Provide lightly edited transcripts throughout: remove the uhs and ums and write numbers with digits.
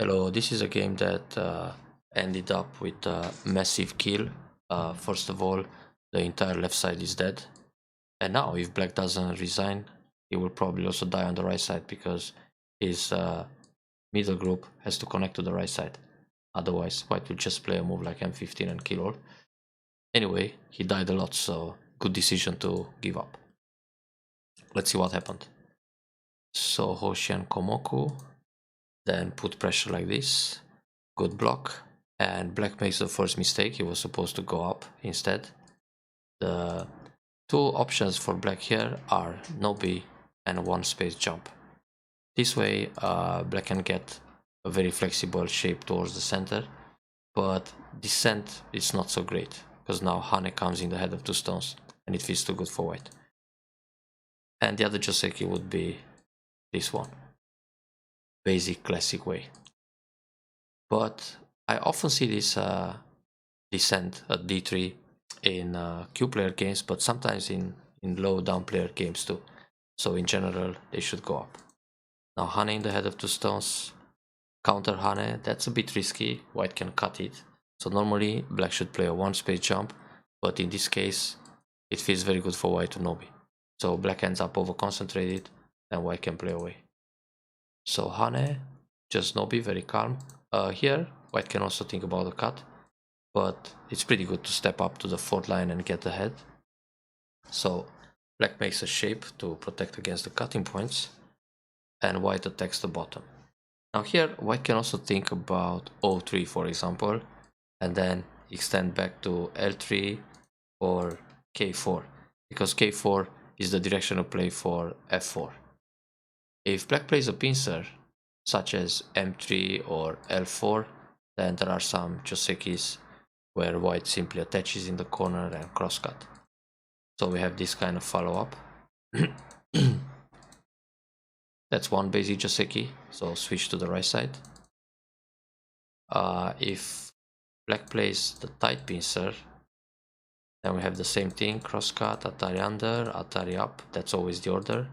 Hello, this is a game that ended up with a massive kill. First of all, the entire left side is dead. And now, if black doesn't resign, he will probably also die on the right side because his middle group has to connect to the right side. Otherwise, white will just play a move like M15 and kill all. Anyway, he died a lot, so good decision to give up. Let's see what happened. So Hoshian Komoku, then put pressure like this. Good block. And black makes the first mistake. He was supposed to go up instead. The two options for black here are no B and one space jump. This way black can get a very flexible shape towards the center, but descent is not so great because now Hane comes in the head of two stones and it feels too good for white. And the other Joseki would be this one, basic classic way. But I often see this descent at d3 in Q player games, but sometimes in low down player games too. So in general, they should go up. Now Hane in the head of two stones, counter Hane, that's a bit risky, white can cut it. So normally black should play a one space jump, but in this case, it feels very good for white to Nobi. So black ends up over concentrated and white can play away. So Hane, just Nobi, very calm. Here, white can also think about a cut, but it's pretty good to step up to the fourth line and get ahead. So black makes a shape to protect against the cutting points, and white attacks the bottom. Now here, white can also think about O3, for example, and then extend back to L3 or K4, because K4 is the directional play for F4. If black plays a pincer, such as M3 or L4, then there are some Josekis where white simply attaches in the corner and crosscut. So we have this kind of follow-up. That's one basic Joseki, so switch to the right side. If black plays the tight pincer, then we have the same thing, crosscut, Atari under, Atari up, that's always the order.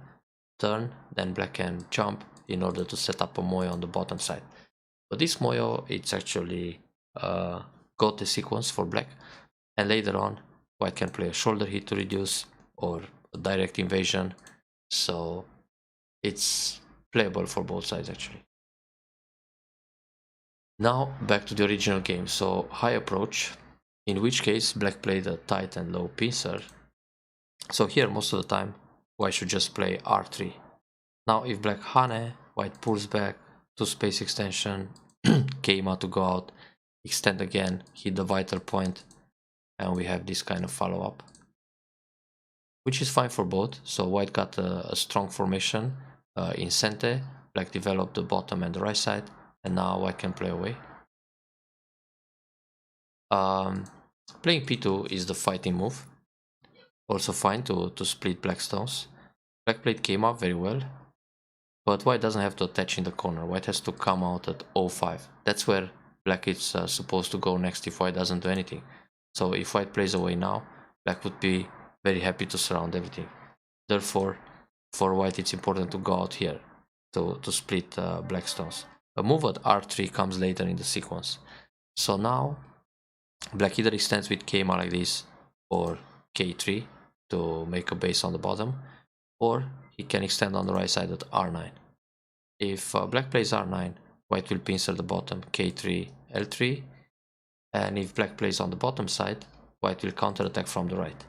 Turn, then black can jump in order to set up a moyo on the bottom side. But this moyo, it's actually got the sequence for black, and later on white can play a shoulder hit to reduce or a direct invasion, so it's playable for both sides actually. Now back to the original game, so high approach, in which case black played a tight and low pincer. So here most of the time white should just play R3. Now if black Hane, white pulls back to space extension, Keima to go out, extend again, hit the vital point, and we have this kind of follow-up, which is fine for both. So white got a strong formation in Sente, black developed the bottom and the right side, and now white can play away. Playing P2 is the fighting move, also fine to split black stones. Black played came up very well, but white doesn't have to attach in the corner. White has to come out at 05. That's where black is supposed to go next if white doesn't do anything. So if white plays away now, black would be very happy to surround everything. Therefore, for white it's important to go out here to split black stones. A move at R3 comes later in the sequence. So now black either extends with Keima like this or K3 to make a base on the bottom, or he can extend on the right side at R9. If black plays R9, white will pincer the bottom K3, L3, and if black plays on the bottom side, white will counterattack from the right.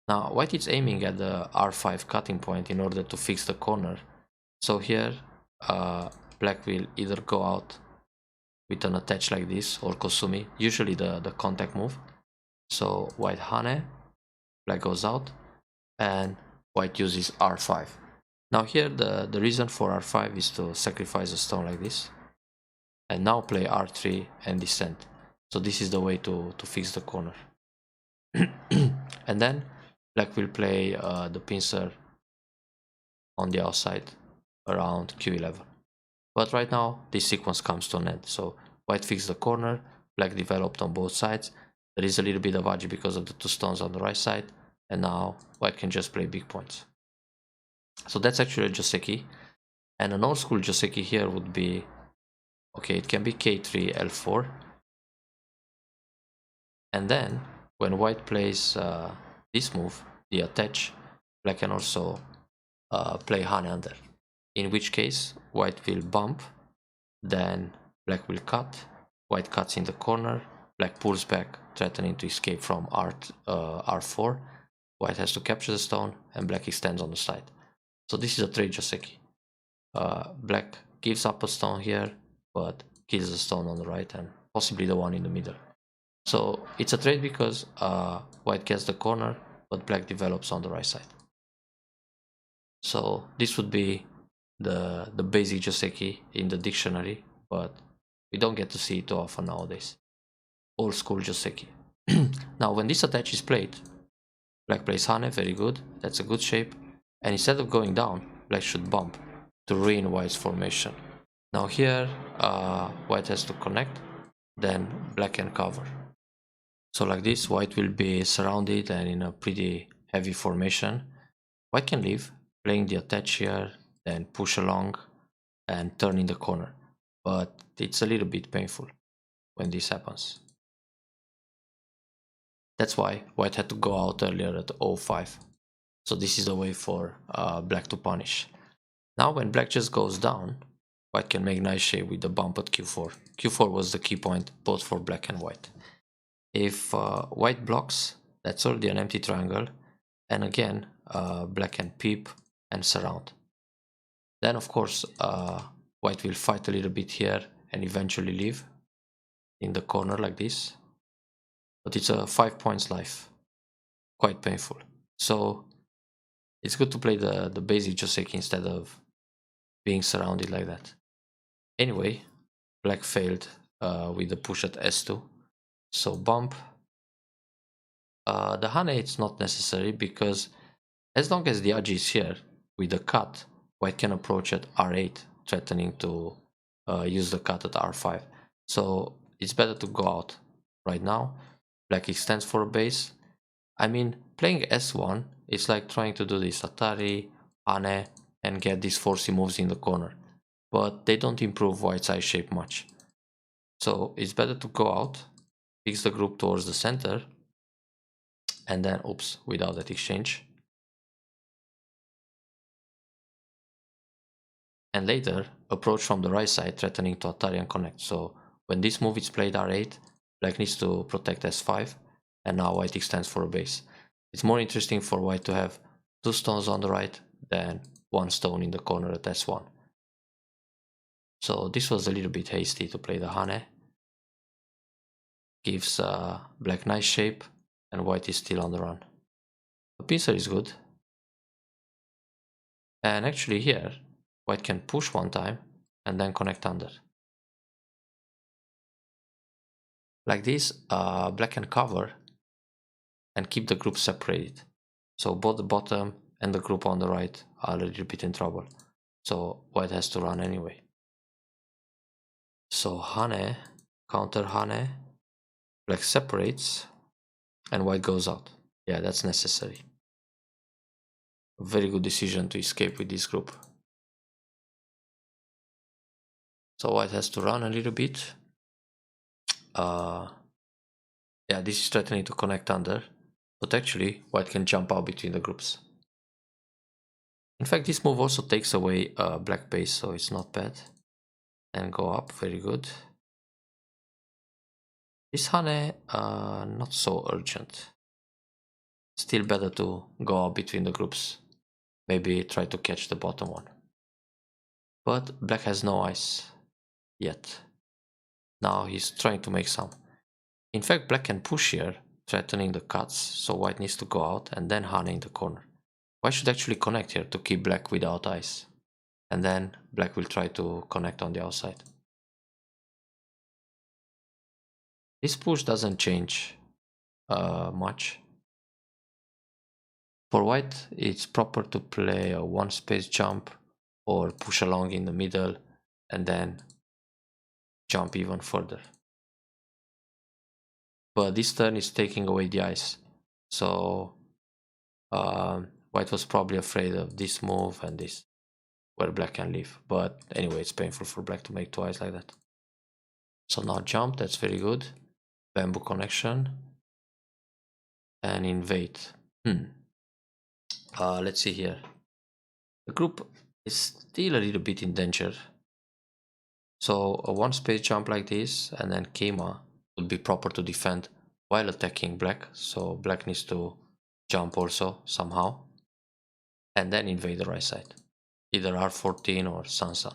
Now white is aiming at the R5 cutting point in order to fix the corner. So here black will either go out with an attach like this or Kosumi, usually the contact move. So white Hane, black goes out, and white uses R5. Now here the reason for R5 is to sacrifice a stone like this, and now play R3 and descend. So this is the way to fix the corner. And then black will play the pincer on the outside around Q11. But right now this sequence comes to an end. So white fixed the corner, black developed on both sides. There is a little bit of agi because of the two stones on the right side, and now white can just play big points. So that's actually a Joseki. And an old school Joseki here would be Okay, it can be k3, l4. And then when white plays this move, the attach, black can also play Hane under. In which case, white will bump, then black will cut, white cuts in the corner, black pulls back, threatening to escape from r4. White has to capture the stone, and black extends on the side. So this is a trade Joseki. Black gives up a stone here, but kills the stone on the right and possibly the one in the middle. So it's a trade because white gets the corner, but black develops on the right side. So this would be the basic Joseki in the dictionary, but we don't get to see it too often nowadays. Old school Joseki. Now when this attach is played, black plays Hane, very good, that's a good shape, and instead of going down, black should bump to ruin white's formation. Now here, white has to connect, then black can cover. So like this, white will be surrounded and in a pretty heavy formation. White can leave, playing the attach here, then push along and turn in the corner. But it's a little bit painful when this happens. That's why white had to go out earlier at 05. So this is a way for black to punish. Now when black just goes down, white can make nice shape with the bump at q4. q4 was the key point both for black and white. If white blocks, that's already an empty triangle, and again black can peep and surround. Then of course white will fight a little bit here and eventually leave in the corner like this, but it's a 5 points life, quite painful. So it's good to play the basic Joseki instead of being surrounded like that. Anyway, black failed with the push at s2, so bump. The Hane it's not necessary because as long as the Aji is here with the cut, white can approach at r8, threatening to use the cut at r5. So it's better to go out right now. Black extends for a base. I mean, playing s1 is like trying to do this Atari, Hane, and get these 4C moves in the corner, but they don't improve white's eye shape much. So it's better to go out, fix the group towards the center, and then oops, without that exchange. And later approach from the right side, threatening to Atari and connect. So when this move is played r8, black needs to protect s5, and now white extends for a base. It's more interesting for white to have 2 stones on the right than 1 stone in the corner at s1. So this was a little bit hasty to play the Hane. Gives black nice shape, and white is still on the run. The pincer is good. And actually here, white can push one time and then connect under. Like this, black can cover and keep the group separated. So both the bottom and the group on the right are a little bit in trouble. So white has to run anyway. So Hane, counter Hane, black separates, and white goes out. Yeah, that's necessary. A very good decision to escape with this group. So white has to run a little bit. Yeah, this is threatening to connect under, but actually white can jump out between the groups. In fact, this move also takes away black base, so it's not bad. And go up, very good. This Hane, not so urgent. Still better to go up between the groups. Maybe try to catch the bottom one. But black has no ice yet. Now he's trying to make some. In fact, black can push here, threatening the cuts, so white needs to go out and then Hane in the corner. White should actually connect here to keep black without ice. And then black will try to connect on the outside. This push doesn't change much. For white, it's proper to play a one space jump or push along in the middle and then jump even further. But this turn is taking away the ice. So white was probably afraid of this move and this, where black can leave. But anyway, it's painful for black to make 2 eyes like that. So now jump, that's very good. Bamboo connection. And invade. Let's see here. The group is still a little bit in danger. So a one space jump like this and then Keima would be proper to defend while attacking black. So black needs to jump also somehow. And then invade the right side. Either R14 or Sansan.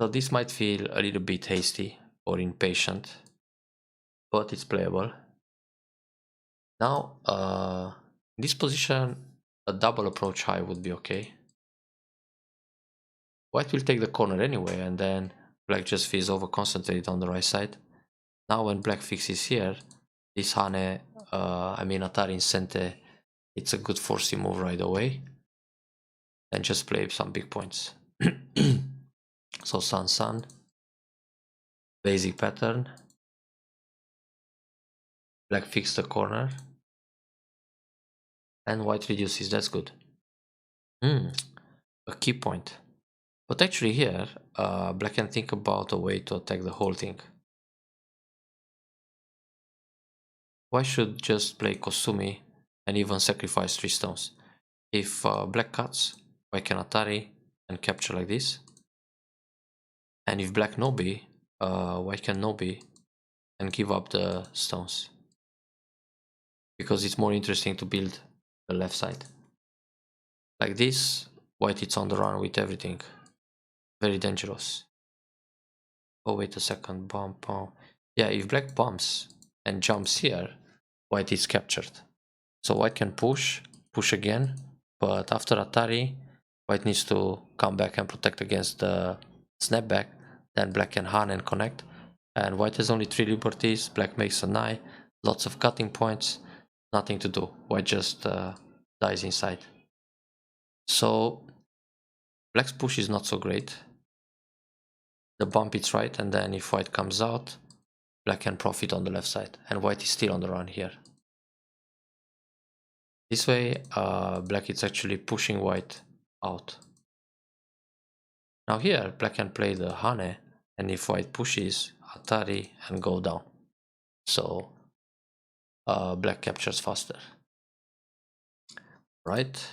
So this might feel a little bit hasty or impatient, but it's playable. Now, in this position, a double approach high would be okay. White will take the corner anyway, and then black just feels over concentrated on the right side. Now when black fixes here, this Hane, Atari in Sente, it's a good forcing move right away. And just play some big points. So San, basic pattern. Black fixed the corner. And white reduces, that's good. A key point. But actually here, black can think about a way to attack the whole thing. Why should just play Kosumi and even sacrifice 3 stones? If black cuts, white can Atari and capture like this. And if black Nobi, white can Nobi and give up the stones. Because it's more interesting to build the left side. Like this, white is on the run with everything. Very dangerous. Oh, wait a second, bump. Yeah, if black bumps and jumps here, white is captured. So white can push again, but after Atari, white needs to come back and protect against the snapback. Then black can Han and connect. And white has only 3 liberties, black makes an eye, lots of cutting points, nothing to do. White just dies inside. So black's push is not so great. The bump is right, and then if white comes out, black can profit on the left side, and white is still on the run here. This way, black is actually pushing white out. Now here, black can play the Hane, and if white pushes, Atari and go down. So black captures faster. Right?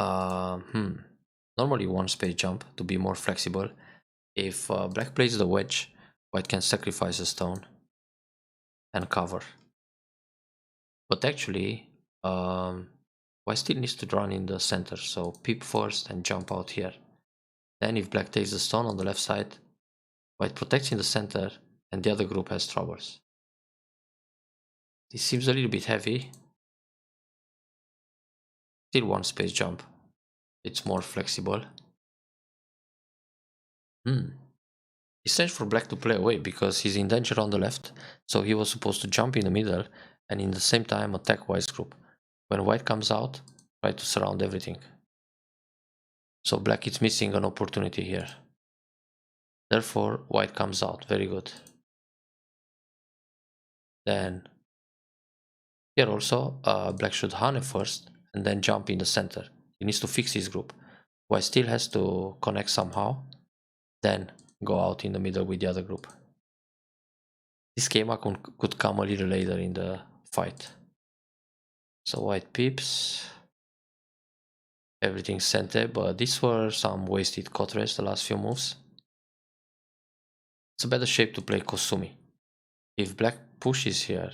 Normally one space jump to be more flexible. If black plays the wedge, white can sacrifice a stone and cover. But actually, white still needs to run in the center, so peep first and jump out here. Then if black takes the stone on the left side, white protects in the center and the other group has troubles. This seems a little bit heavy. Still one space jump. It's more flexible. It's strange for black to play away because he's in danger on the left, so he was supposed to jump in the middle and in the same time attack white's group. When white comes out, try to surround everything. So black is missing an opportunity here. Therefore, white comes out. Very good. Then here also, black should Hane first and then jump in the center. He needs to fix his group. White still has to connect somehow, then go out in the middle with the other group. This schema could come a little later in the fight. So white peeps. Everything Sente, but these were some wasted Kotres the last few moves. It's a better shape to play Kosumi. If black pushes here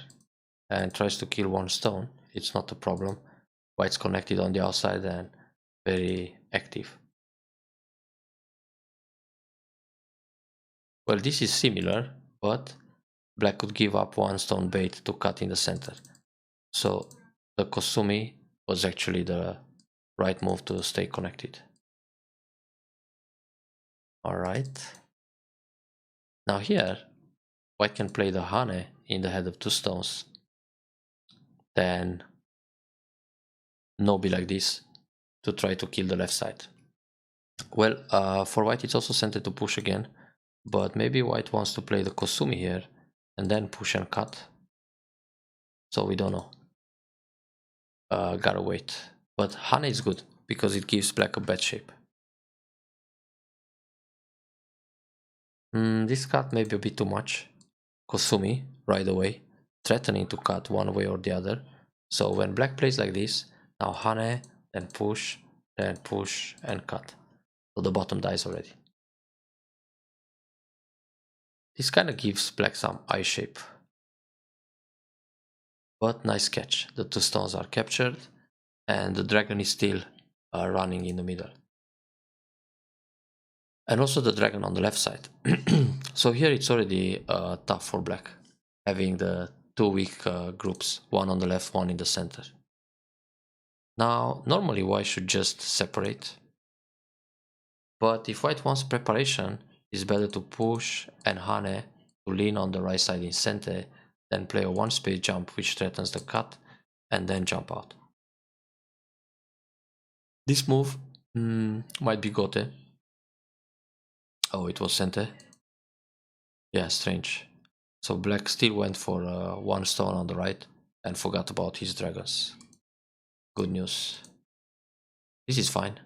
and tries to kill one stone, it's not a problem. White's connected on the outside and very active. Well, this is similar, but black could give up one stone bait to cut in the center. So the Kosumi was actually the right move to stay connected. Alright. Now here, white can play the Hane in the head of 2 stones. Then Nobi like this to try to kill the left side. Well, for white it's also tempted to push again, but maybe white wants to play the Kosumi here and then push and cut. So we don't know. Gotta wait. But Hane is good because it gives black a bad shape. This cut may be a bit too much. Kosumi, right away, threatening to cut one way or the other. So when black plays like this, now Hane, then push, and cut. So the bottom dies already. This kind of gives black some eye shape. But nice catch. The two stones are captured and the dragon is still running in the middle. And also the dragon on the left side. So here it's already tough for black, having the two weak groups, one on the left, one in the center. Now, normally white should just separate, but if white wants preparation, it's better to push and Hane to lean on the right side in center, then play a one space jump which threatens the cut, and then jump out. This move might be gote. Oh, it was center. Yeah, strange. So black still went for one stone on the right and forgot about his dragons. Good news. This is fine.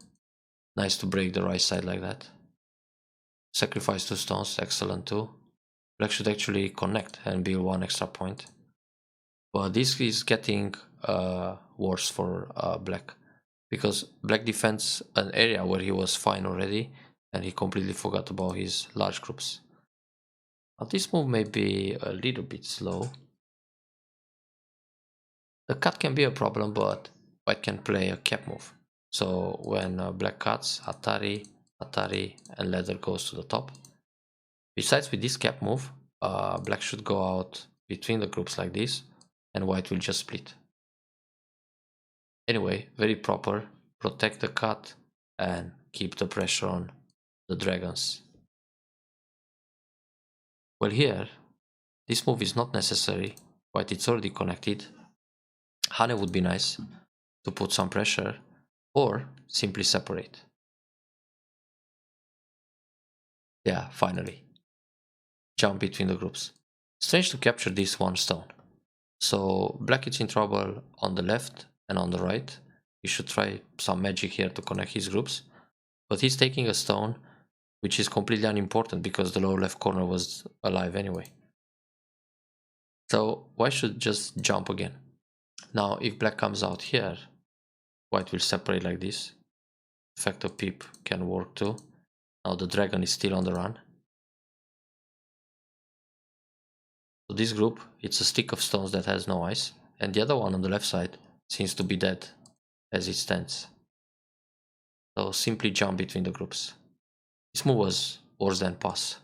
Nice to break the right side like that. Sacrifice two stones, excellent too. Black should actually connect and build one extra point. But this is getting worse for black, because black defends an area where he was fine already and he completely forgot about his large groups. Now this move may be a little bit slow. The cut can be a problem, but white can play a cap move. So when black cuts, Atari, Atari, and ladder goes to the top. Besides, with this cap move, black should go out between the groups like this, and white will just split. Anyway, very proper. Protect the cut and keep the pressure on the dragons. Well, here, this move is not necessary. White it's already connected. Hane would be nice to put some pressure, or simply separate. Yeah, finally. Jump between the groups. Strange to capture this one stone. So black is in trouble on the left and on the right. He should try some magic here to connect his groups. But he's taking a stone, which is completely unimportant because the lower left corner was alive anyway. So white should just jump again. Now if black comes out here, white will separate like this. Effect of peep can work too. Now the dragon is still on the run. So this group, it's a stick of stones that has no eyes, and the other one on the left side seems to be dead as it stands. So simply jump between the groups. This move was worse than pass.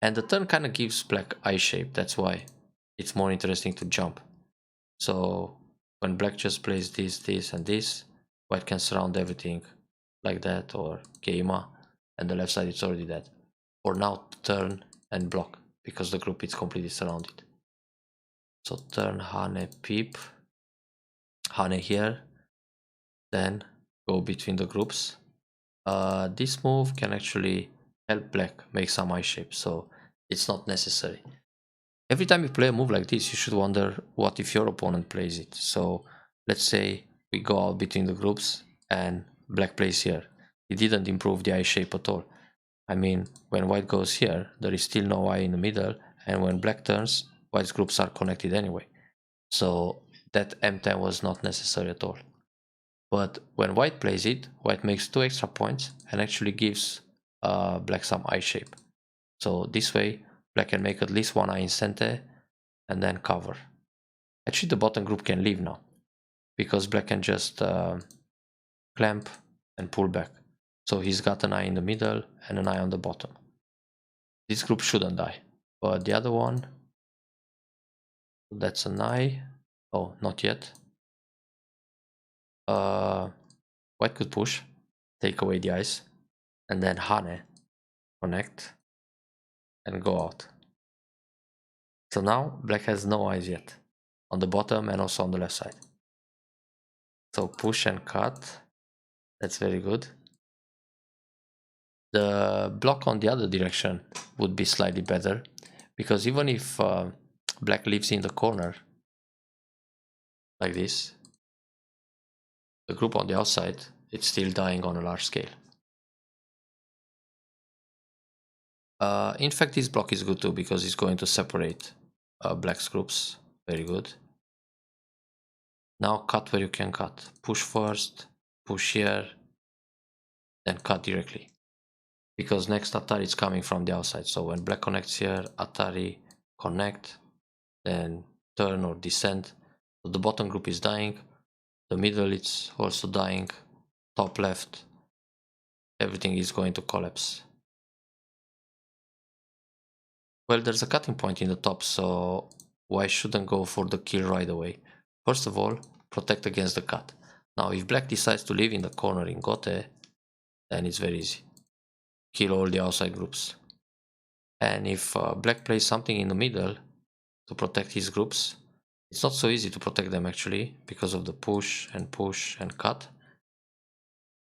And the turn kind of gives black eye shape, that's why it's more interesting to jump. So when black just plays this, and this, white can surround everything like that, or Keima, and the left side it's already dead. Or now turn and block, because the group is completely surrounded. So turn Hane peep, Hane here, then go between the groups. This move can actually help black make some eye shape, so it's not necessary. Every time you play a move like this, you should wonder what if your opponent plays it. So let's say we go out between the groups and black plays here. It didn't improve the eye shape at all. I mean, when white goes here, there is still no eye in the middle, and when black turns, white's groups are connected anyway. So that M10 was not necessary at all. But when white plays it, white makes two extra points and actually gives black some eye shape. So this way, black can make at least one eye in center and then cover. Actually, the bottom group can leave now, because black can just clamp and pull back. So he's got an eye in the middle and an eye on the bottom. This group shouldn't die, but the other one, that's an eye. Oh, not yet. White could push, take away the eyes, and then Hane connect and go out. So now black has no eyes yet, on the bottom and also on the left side. So push and cut, that's very good. The block on the other direction would be slightly better, because even if black lives in the corner like this, the group on the outside, it's still dying on a large scale. In fact, this block is good too because it's going to separate black's groups. Very good. Now cut where you can cut. Push first, push here, then cut directly. Because next Atari is coming from the outside. So when black connects here, Atari connect, then turn or descend. So the bottom group is dying, the middle it's also dying, top left, everything is going to collapse. Well, there's a cutting point in the top, so why shouldn't go for the kill right away? First of all, protect against the cut. Now if black decides to live in the corner in Gote, then it's very easy. Kill all the outside groups. And if black plays something in the middle to protect his groups, it's not so easy to protect them actually because of the push and cut.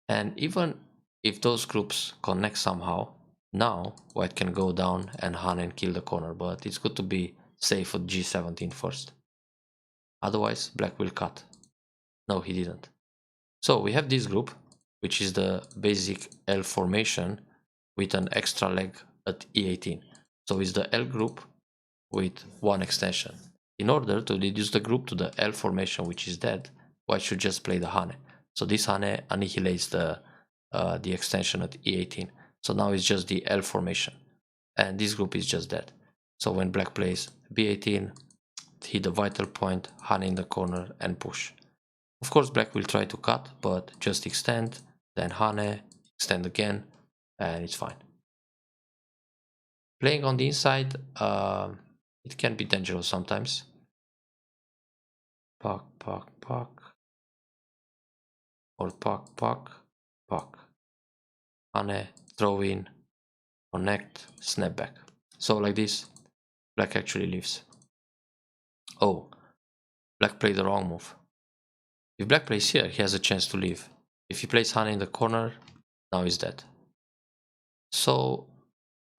And even if those groups connect somehow, now white can go down and hunt and kill the corner, but it's good to be safe at G17 first. Otherwise black will cut. No, he didn't. So we have this group, which is the basic L formation with an extra leg at E18. So it's the L group with one extension. In order to reduce the group to the L formation, which is dead, white should just play the Hane. So this Hane annihilates the extension at E18. So now it's just the L formation, and this group is just dead. So when black plays B18, hit the vital point, Hane in the corner, and push. Of course, black will try to cut, but just extend, then Hane, extend again, and it's fine. Playing on the inside, it can be dangerous sometimes. Puck, puck, puck. Or puck, puck, puck. Hane, throw in, connect, snap back. So like this, black actually leaves. Oh, black played the wrong move. If black plays here, he has a chance to leave. If he plays Hane in the corner, now he's dead. So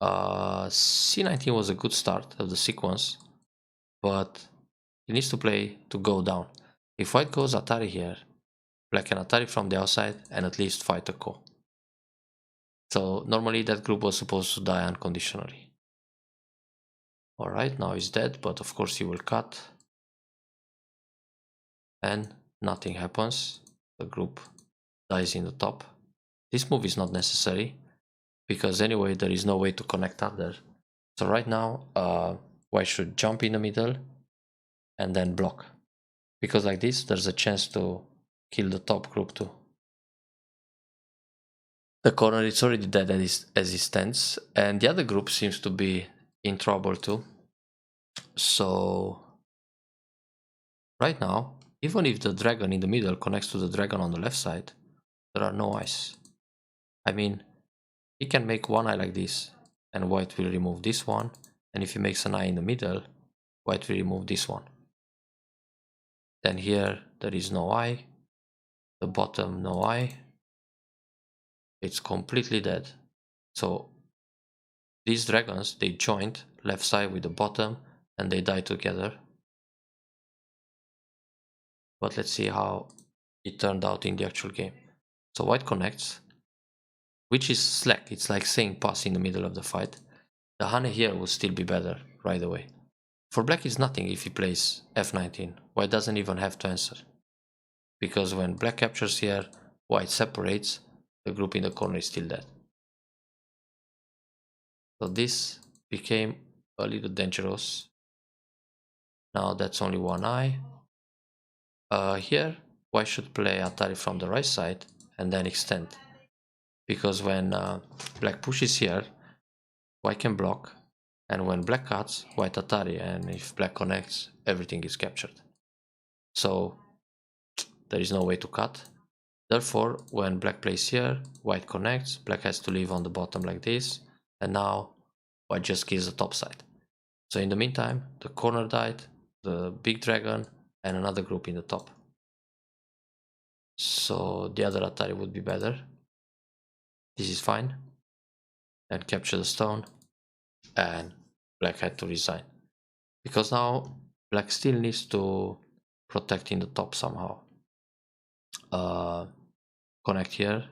C19 was a good start of the sequence, but he needs to play to go down. If white goes Atari here, black can Atari from the outside and at least fight a ko. So normally that group was supposed to die unconditionally. Alright, now he's dead, but of course he will cut. And nothing happens. The group dies in the top. This move is not necessary, because anyway there is no way to connect under. So right now, white should jump in the middle and then block. Because like this, there's a chance to kill the top group too. The corner is already dead as it stands, and the other group seems to be in trouble too. So right now, even if the dragon in the middle connects to the dragon on the left side, there are no eyes. I mean, he can make one eye like this, and white will remove this one, and if he makes an eye in the middle, white will remove this one. Then here there is no eye, the bottom no eye, it's completely dead. So these dragons, they joined left side with the bottom and they die together. But let's see how it turned out in the actual game. So white connects, which is slack, it's like saying pass in the middle of the fight. The Hane here will still be better right away. For black is nothing if he plays F19, white doesn't even have to answer. Because when black captures here, white separates, the group in the corner is still dead. So this became a little dangerous. Now that's only one eye. Here, white should play Atari from the right side and then extend. Because when black pushes here, white can block. And when black cuts, white Atari. And if black connects, everything is captured. So there is no way to cut. Therefore, when black plays here, white connects, black has to leave on the bottom like this, and now white just kills the top side. So in the meantime, the corner died, the big dragon, and another group in the top. So the other Atari would be better. This is fine. And capture the stone, and black had to resign. Because now black still needs to protect in the top somehow. Connect here,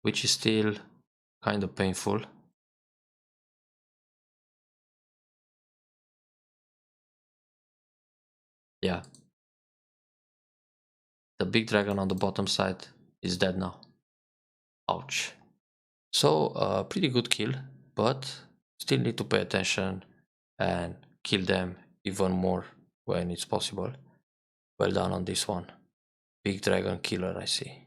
which is still kind of painful. Yeah. The big dragon on the bottom side is dead now. Ouch. So, pretty good kill, but still need to pay attention and kill them even more when it's possible. Well done on this one. Big dragon killer, I see.